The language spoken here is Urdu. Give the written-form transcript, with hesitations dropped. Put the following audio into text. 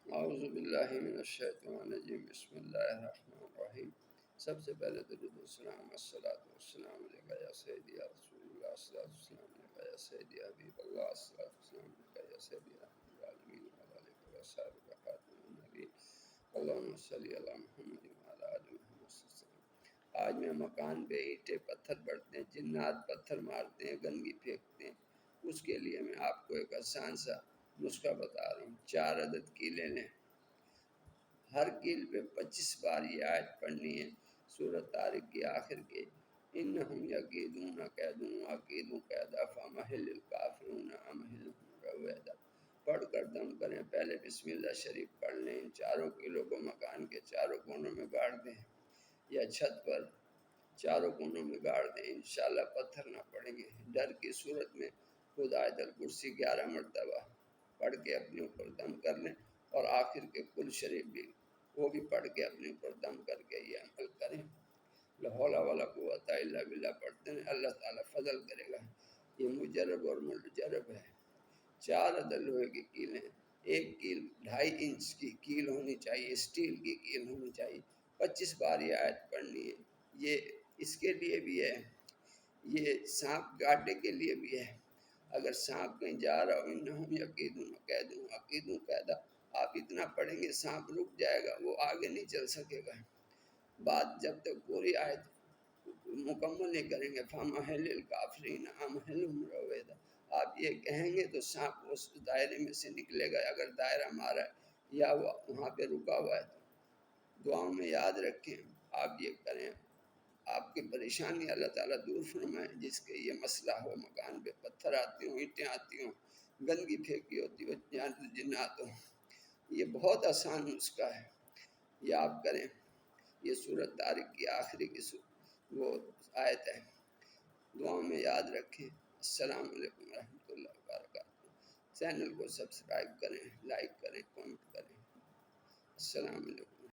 اعوذ باللہ من الشیطان الرجیم، بسم اللہ الرحمن الرحیم۔ سب سے پہلے درود و سلام، الصلاۃ والسلام علیکہ یا سیدی یا رسول اللہ، الصلاۃ والسلام علیکہ یا سیدی یا حبیب اللہ، الصلاۃ والسلام علیکہ یا سیدی یا رحمۃ العالمین وعلی آلہ وصحبہ خاتم النبیین، اللہم صلی علی محمد وعلی آل محمد صلی اللہ علیہ وسلم۔ آج میں مکان پہ اینٹیں پتھر پڑتے ہیں، جنات پتھر مارتے ہیں، گندگی پھینکتے ہیں، اس کے لیے میں آپ کو ایک آسان سا نسخہ بتا رہا ہوں۔ 4 عدد کیلیں لیں، ہر کیل پہ 25 بار یہ آیت پڑھنی ہے، سورۃ طارق کی آخر کے انہم یکیدون کیدا واکید کیدا فمہل الکافرین امہلہم رویدا پڑھ کر دم کریں۔ پہلے بسم اللہ شریف پڑھ لیں، ان 4 کیلوں کو مکان کے چاروں کونوں میں گاڑ دیں یا چھت پر چاروں کونوں میں گاڑ دیں، انشاءاللہ پتھر نہ پڑیں گے۔ ڈر کی صورت میں خود آیت الکرسی 11 مرتبہ پڑھ کے اپنے اوپر دم کر لیں، اور آخر کے کل شریف بھی وہ بھی پڑھ کے اپنے اوپر دم کر کے یہ عمل کریں۔ لا حول ولا قوت الا باللہ پڑھتے ہیں، اللہ تعالیٰ فضل کرے گا۔ یہ مجرب اور مجرب ہے۔ 4 عدد لوہے کی کیلیں، ایک کیل 2.5 انچ کی کیل ہونی چاہیے، اسٹیل کی کیل ہونی چاہیے۔ 25 بار یہ آیت پڑھنی ہے۔ یہ اس کے لیے بھی ہے، یہ سانپ کاٹنے کے لیے بھی ہے۔ اگر سانپ کہیں جا رہا ہو، انہم یکیدون کیدا واکید کیدا، آپ اتنا پڑھیں گے سانپ رک جائے گا، وہ آگے نہیں چل سکے گا۔ بات جب تک پوری آیت مکمل نہیں کریں گے، فَمَهِّلِ الْكَافِرِينَ أَمْهِلْهُمْ رُوَیدًا، آپ یہ کہیں گے تو سانپ اس دائرے میں سے نکلے گا، اگر دائرہ مارا ہے یا وہ وہاں پہ رکا ہوا ہے تو۔ دعاؤں میں یاد رکھیں، آپ یہ کریں، آپ کی پریشانی اللہ تعالیٰ دور فرمائے۔ جس کے یہ مسئلہ ہو، مکان پہ پتھر آتی ہوں، اینٹیں آتی ہوں، گندگی پھینکی ہوتی ہو، جنات ہو، یہ بہت آسان نسخہ ہے، یہ آپ کریں۔ یہ سورۃ طارق کی آخری کی وہ آیت ہے، دعاؤں میں یاد رکھیں۔ السلام علیکم ورحمۃ اللہ وبرکاتہ۔ چینل کو سبسکرائب کریں، لائک کریں، کمنٹ کریں۔ السلام علیکم۔